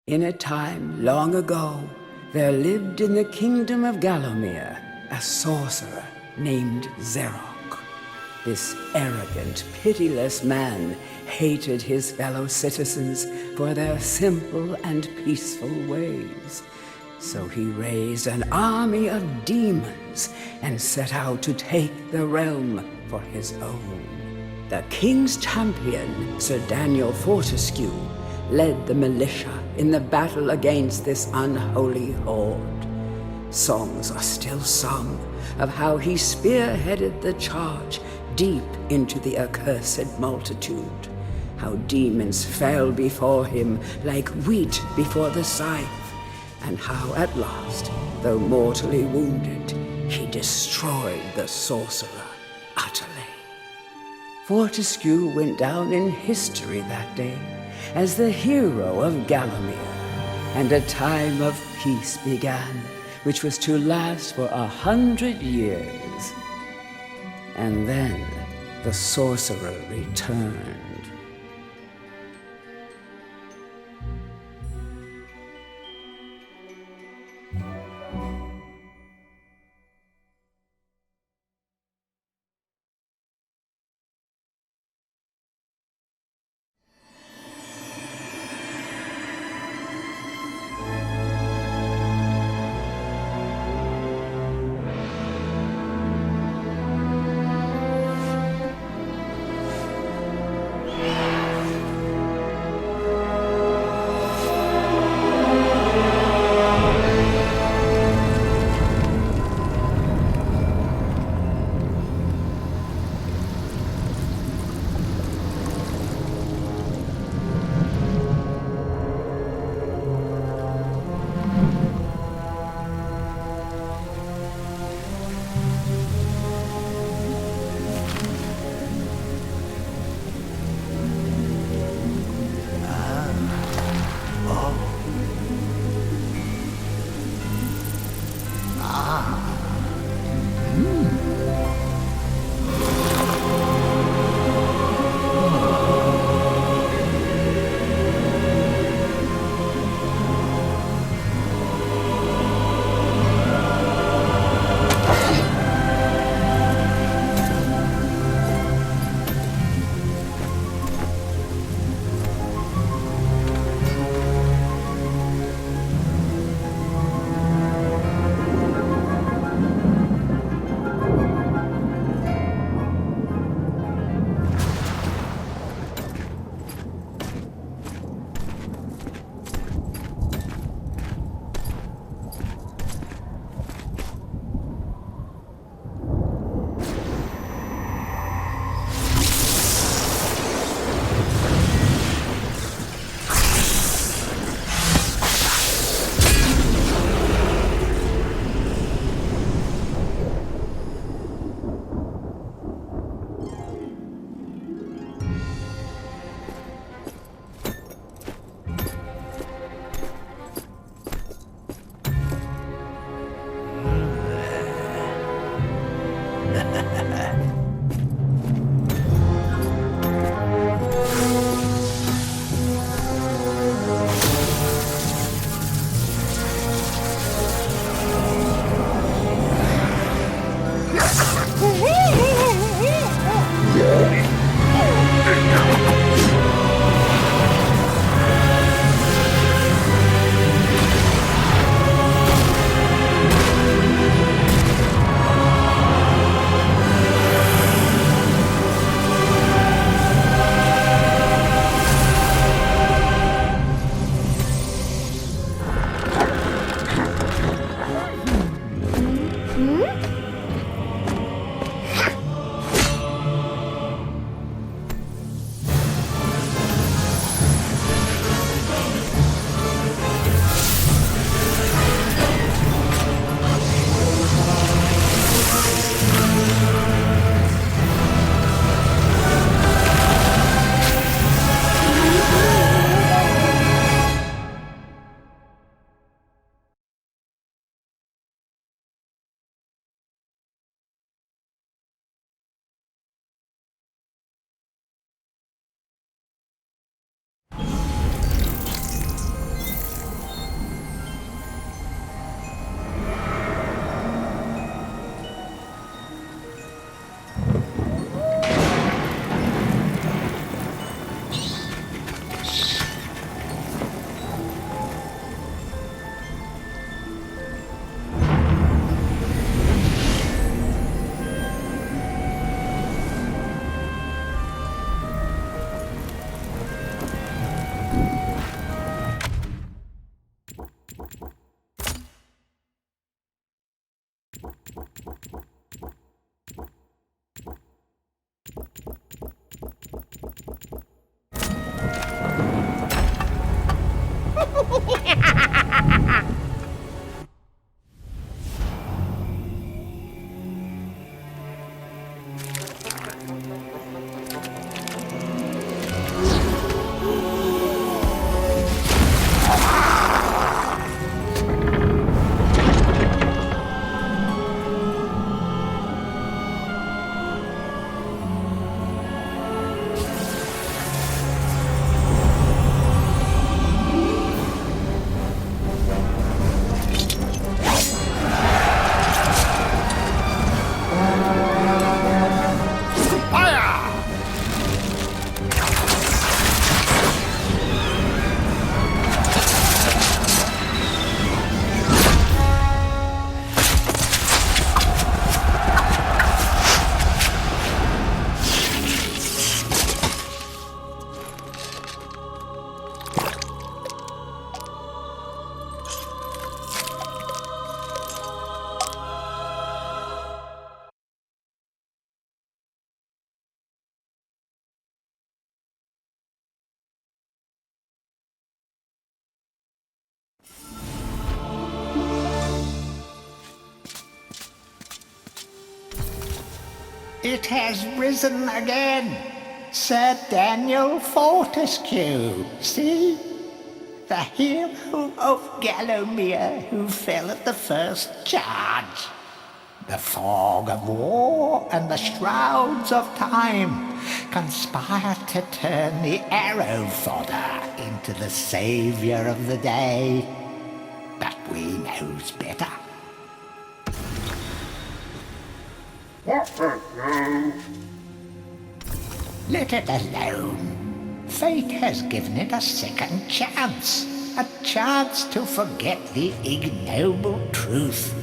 In a time long ago, there lived in the kingdom of Gallowmere a sorcerer named Zerok. This arrogant, pitiless man hated his fellow citizens for their simple and peaceful ways. So he raised an army of demons and set out to take the realm for his own. The king's champion, Sir Daniel Fortescue, led the militia in the battle against this unholy horde. Songs are still sung of how he spearheaded the charge deep into the accursed multitude, how demons fell before him like wheat before the scythe, and how at last, though mortally wounded, he destroyed the sorcerer utterly. Fortescue went down in history that day as the hero of Gallowmere, and a time of peace began, which was to last for 100 years. And then the sorcerer returned. It has risen again. Sir Daniel Fortescue, see? The hero of Gallowmere who fell at the first charge. The fog of war and the shrouds of time conspire to turn the arrow fodder into the saviour of the day. But we knows better. Let it alone. Fate has given it a second chance. A chance to forget the ignoble truth.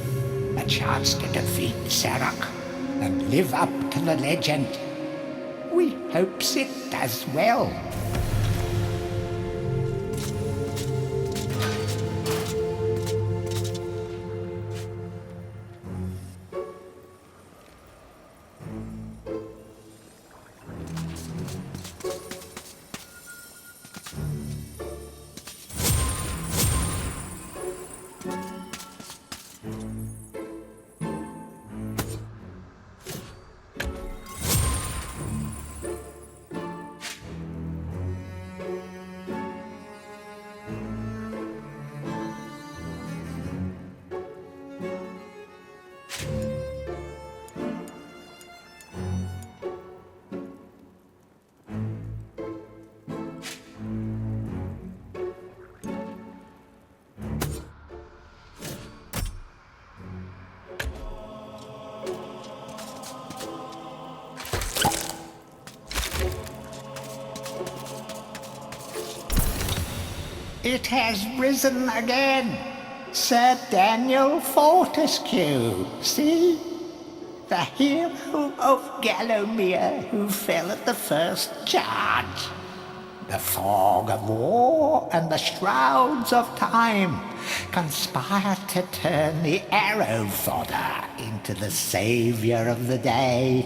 A chance to defeat Zarok and live up to the legend. We hopes it does well. It has risen again. Sir Daniel Fortescue, see? The hero of Gallowmere who fell at the first charge. The fog of war and the shrouds of time conspire to turn the arrow fodder into the saviour of the day.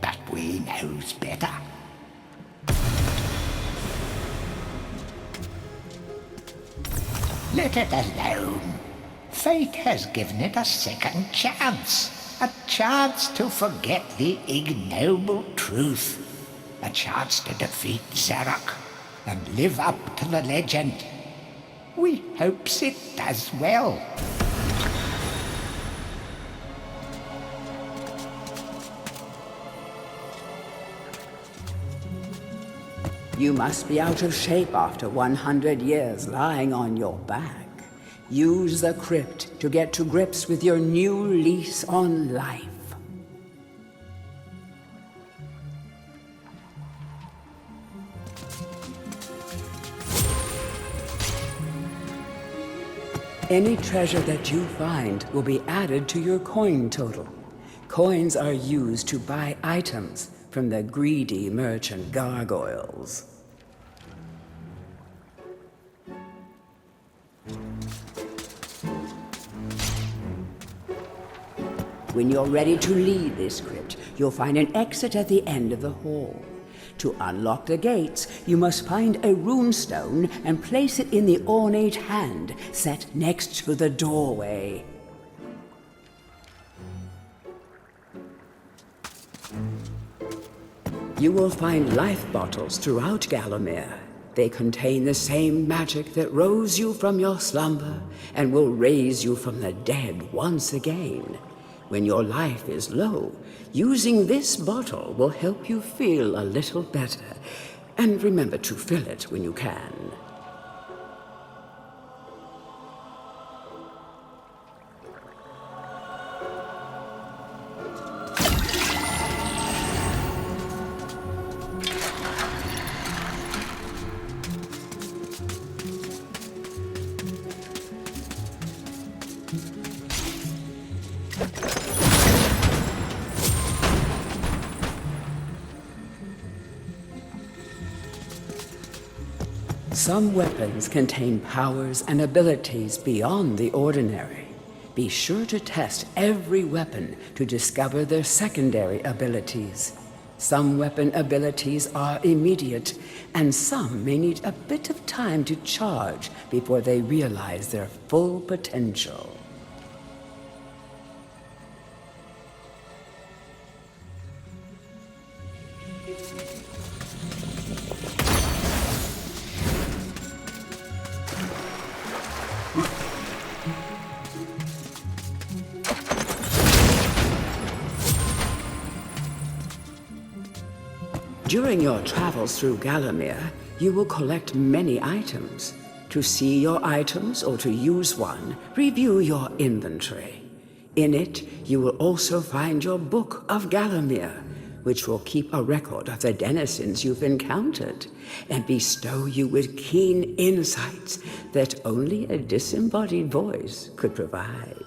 But we knows better. Let it alone. Fate has given it a second chance. A chance to forget the ignoble truth. A chance to defeat Zarok and live up to the legend. We hopes it does well. You must be out of shape after 100 years lying on your back. Use the crypt to get to grips with your new lease on life. Any treasure that you find will be added to your coin total. Coins are used to buy items from the greedy merchant gargoyles. When you're ready to leave this crypt, you'll find an exit at the end of the hall. To unlock the gates, you must find a runestone and place it in the ornate hand set next to the doorway. You will find life bottles throughout Gallowmere. They contain the same magic that rose you from your slumber and will raise you from the dead once again. When your life is low, using this bottle will help you feel a little better. And remember to fill it when you can. Some weapons contain powers and abilities beyond the ordinary. Be sure to test every weapon to discover their secondary abilities. Some weapon abilities are immediate, and some may need a bit of time to charge before they realize their full potential. During your travels through Gallowmere, you will collect many items. To see your items or to use one, review your inventory. In it, you will also find your Book of Gallowmere, which will keep a record of the denizens you've encountered and bestow you with keen insights that only a disembodied voice could provide.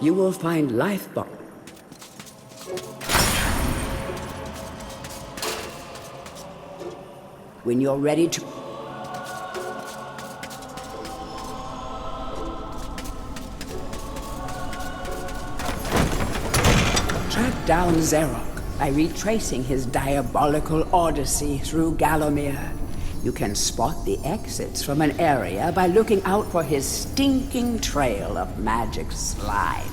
You will find life box. When you're ready to... Track down Xerok by retracing his diabolical odyssey through Gallowmere. You can spot the exits from an area by looking out for his stinking trail of magic slime.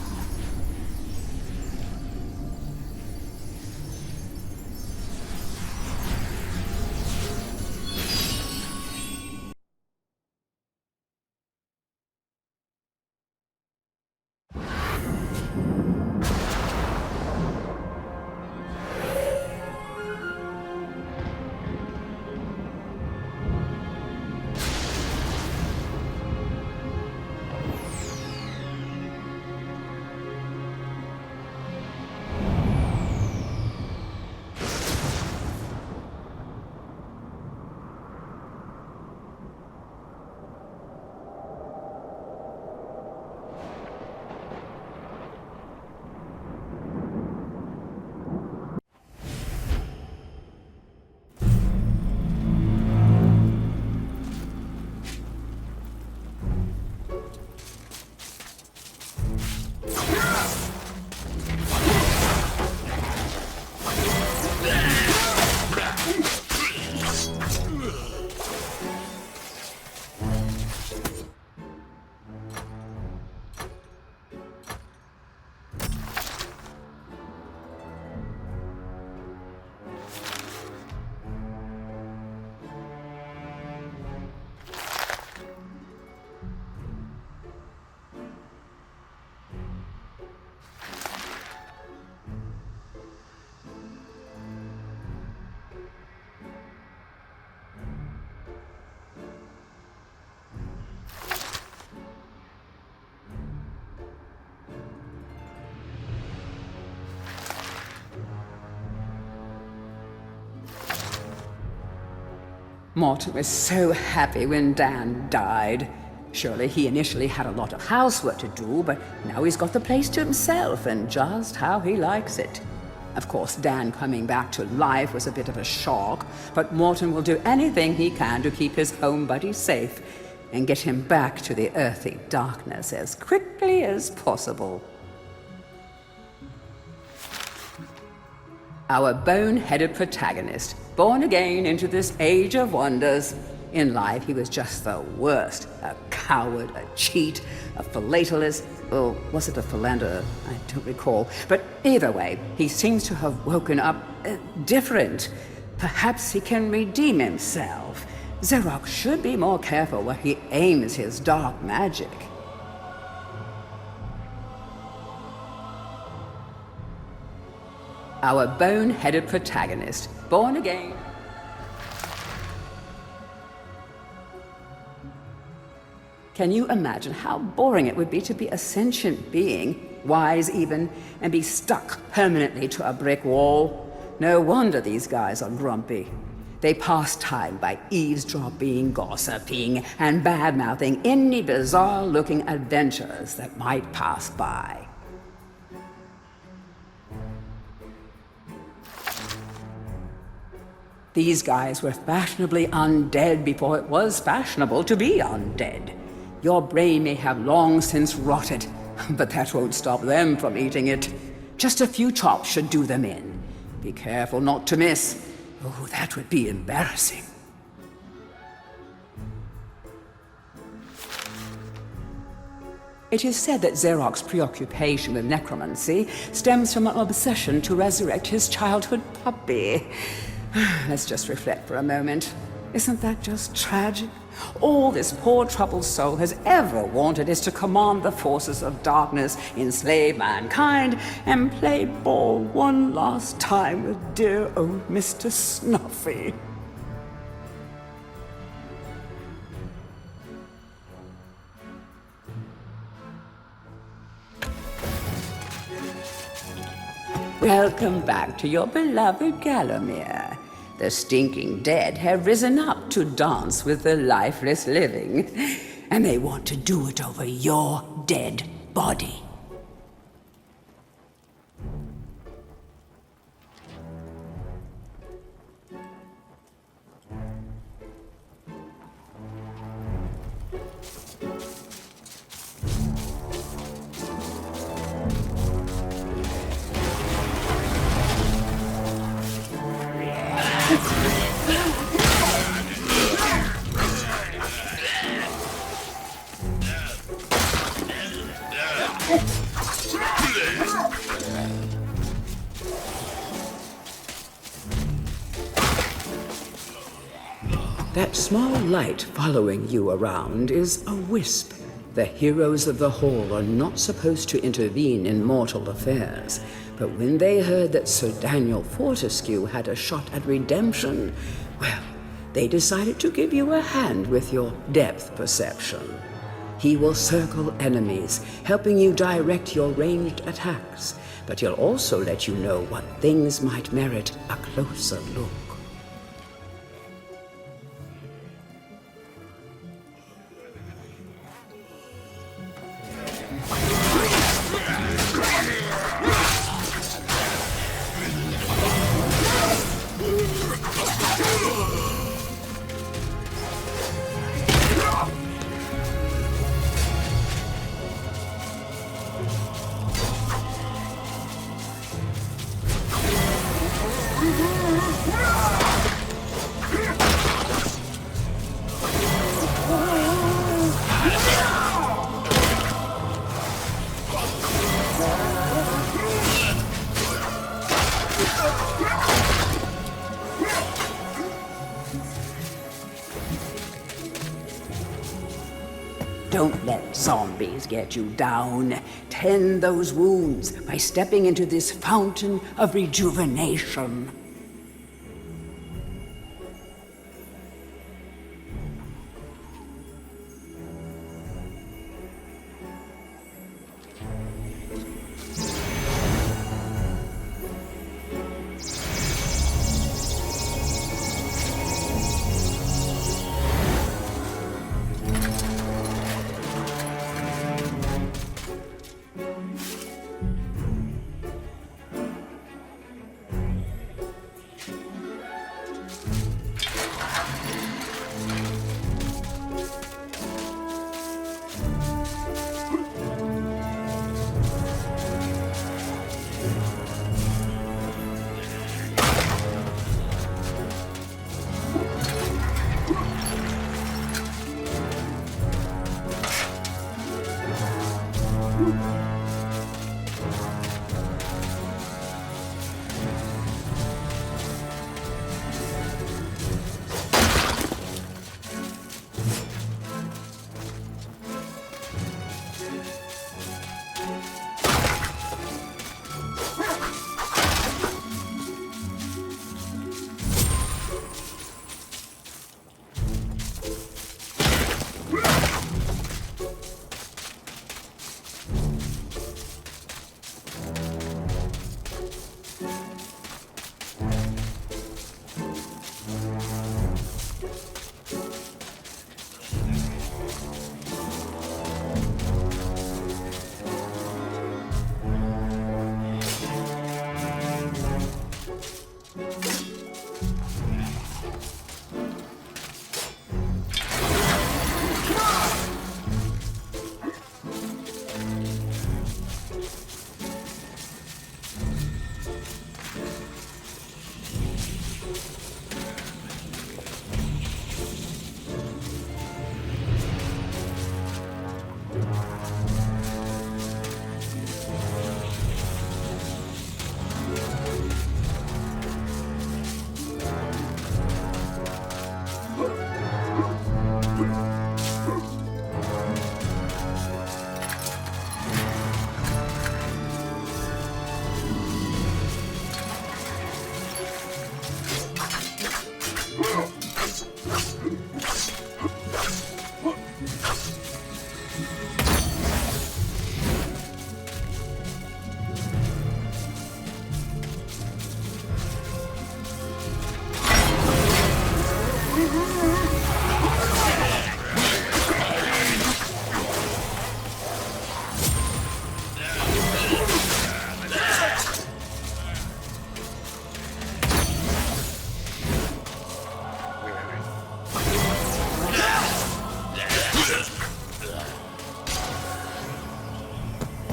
Morton was so happy when Dan died. Surely he initially had a lot of housework to do, but now he's got the place to himself and just how he likes it. Of course, Dan coming back to life was a bit of a shock, but Morton will do anything he can to keep his home buddy safe and get him back to the earthy darkness as quickly as possible. Our bone-headed protagonist, born again into this age of wonders. In life, he was just the worst. A coward, a cheat, a philatelist, or was it a philanderer? I don't recall. But either way, he seems to have woken up different. Perhaps he can redeem himself. Xerox should be more careful where he aims his dark magic. Our bone-headed protagonist, born again. Can you imagine how boring it would be to be a sentient being, wise even, and be stuck permanently to a brick wall? No wonder these guys are grumpy. They pass time by eavesdropping, gossiping, and bad-mouthing any bizarre-looking adventurers that might pass by. These guys were fashionably undead before it was fashionable to be undead. Your brain may have long since rotted, but that won't stop them from eating it. Just a few chops should do them in. Be careful not to miss. Oh, that would be embarrassing. It is said that Xerox's preoccupation with necromancy stems from an obsession to resurrect his childhood puppy. Let's just reflect for a moment. Isn't that just tragic? All this poor troubled soul has ever wanted is to command the forces of darkness, enslave mankind, and play ball one last time with dear old Mr. Snuffy. Welcome back to your beloved Gallowmere. The stinking dead have risen up to dance with the lifeless living, and they want to do it over your dead body. That small light following you around is a wisp. The heroes of the Hall are not supposed to intervene in mortal affairs, but when they heard that Sir Daniel Fortescue had a shot at redemption, well, they decided to give you a hand with your depth perception. He will circle enemies, helping you direct your ranged attacks, but he'll also let you know what things might merit a closer look. Don't let zombies get you down. Tend those wounds by stepping into this fountain of rejuvenation.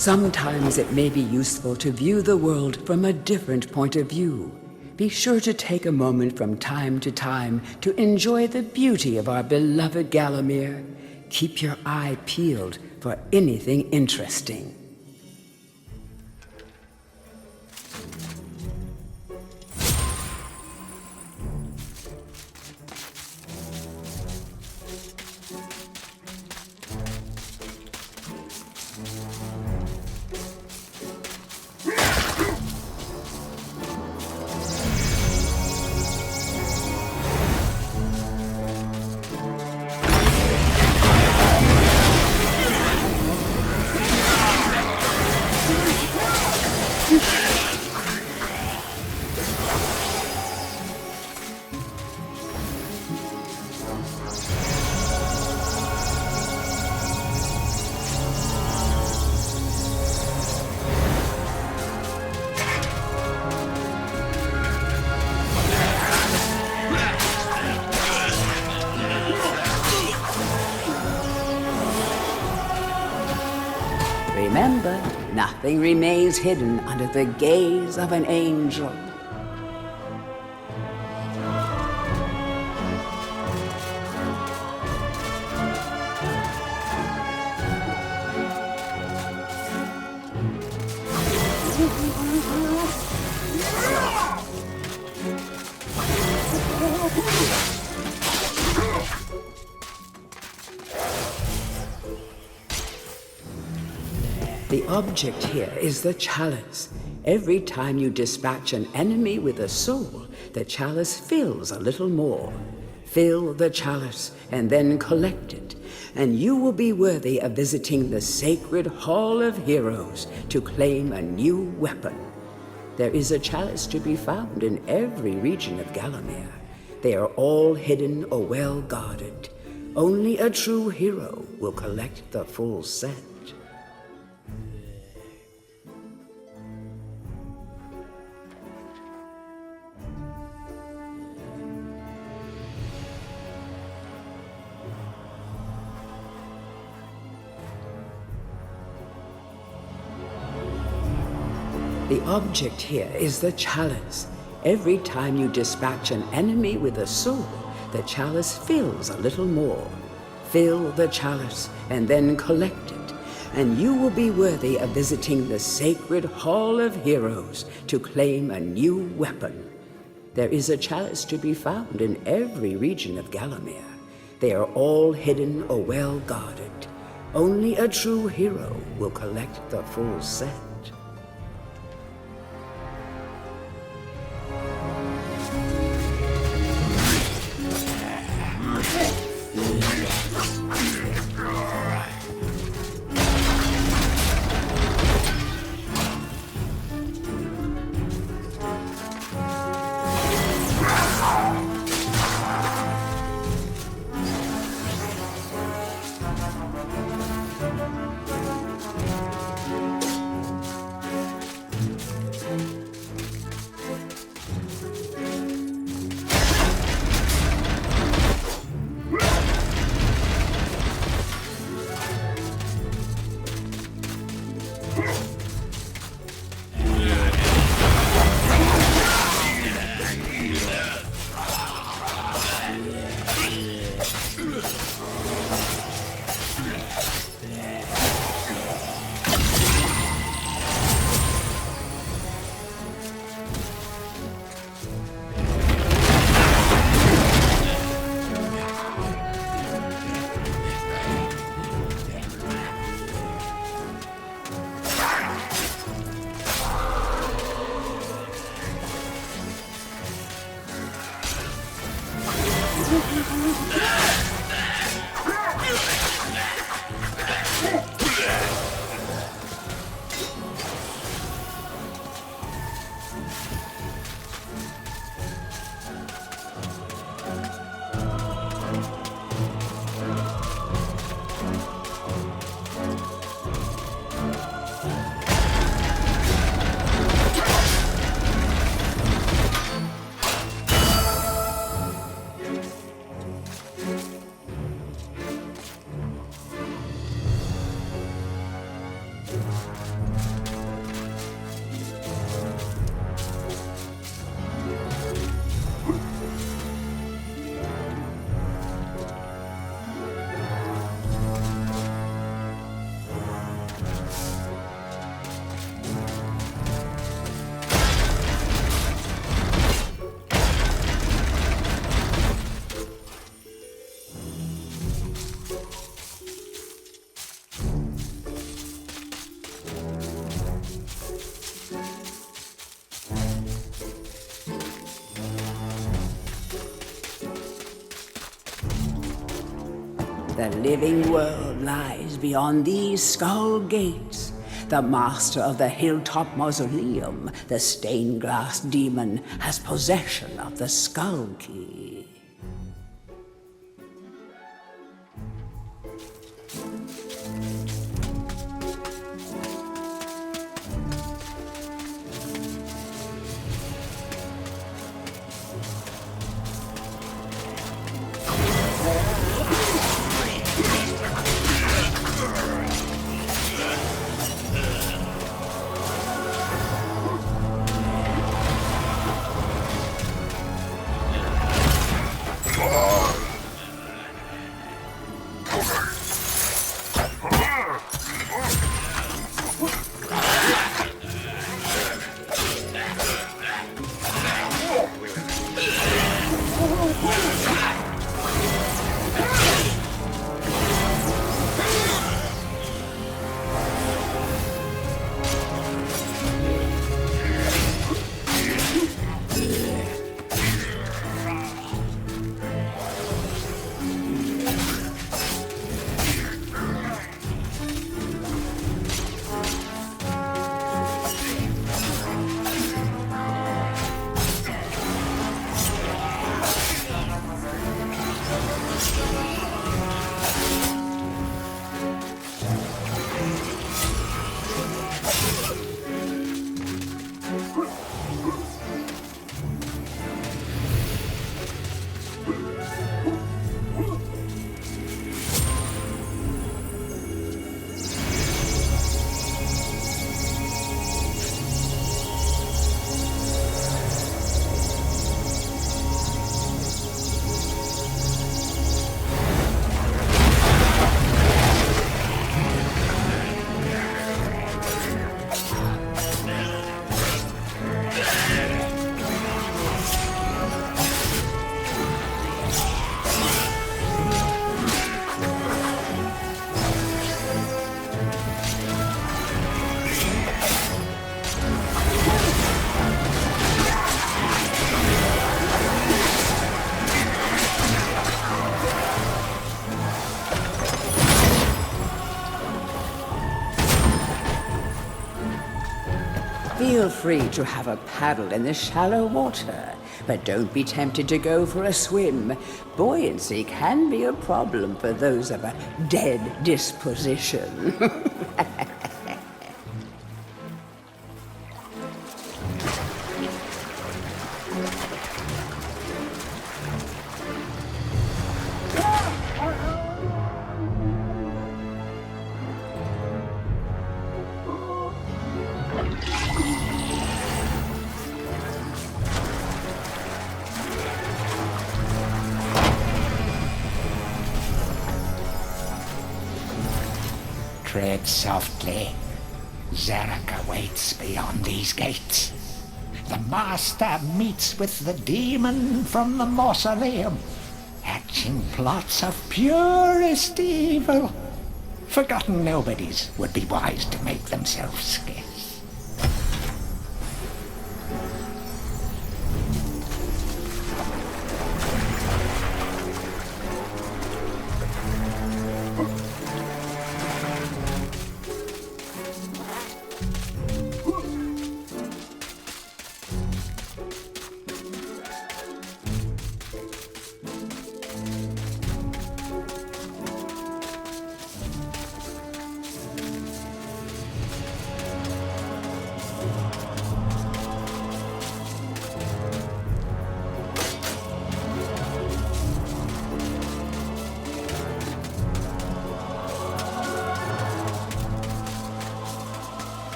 Sometimes it may be useful to view the world from a different point of view. Be sure to take a moment from time to time to enjoy the beauty of our beloved Gallowmere. Keep your eye peeled for anything interesting. Remember, nothing remains hidden under the gaze of an angel. The object here is the chalice. Every time you dispatch an enemy with a soul, the chalice fills a little more. Fill the chalice and then collect it, and you will be worthy of visiting the sacred Hall of Heroes to claim a new weapon. There is a chalice to be found in every region of Gallowmere. They are all hidden or well guarded. Only a true hero will collect the full set. The object here is the chalice. Every time you dispatch an enemy with a soul, the chalice fills a little more. Fill the chalice and then collect it, and you will be worthy of visiting the sacred Hall of Heroes to claim a new weapon. There is a chalice to be found in every region of Gallowmere. They are all hidden or well guarded. Only a true hero will collect the full set. The living world lies beyond these skull gates. The master of the hilltop mausoleum, the stained glass demon, has possession of the skull key. Feel free to have a paddle in the shallow water, but don't be tempted to go for a swim. Buoyancy can be a problem for those of a dead disposition. Tread softly. Zarek awaits beyond these gates. The Master meets with the demon from the mausoleum, hatching plots of purest evil. Forgotten nobodies would be wise to make themselves scarce.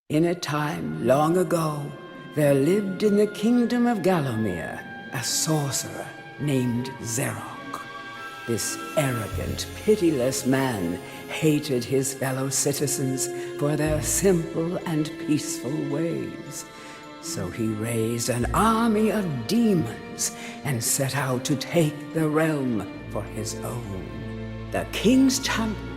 In a time long ago, there lived in the kingdom of Gallowmere a sorcerer named Zarok. This arrogant, pitiless man hated his fellow citizens for their simple and peaceful ways. So he raised an army of demons and set out to take the realm for his own. The king's champion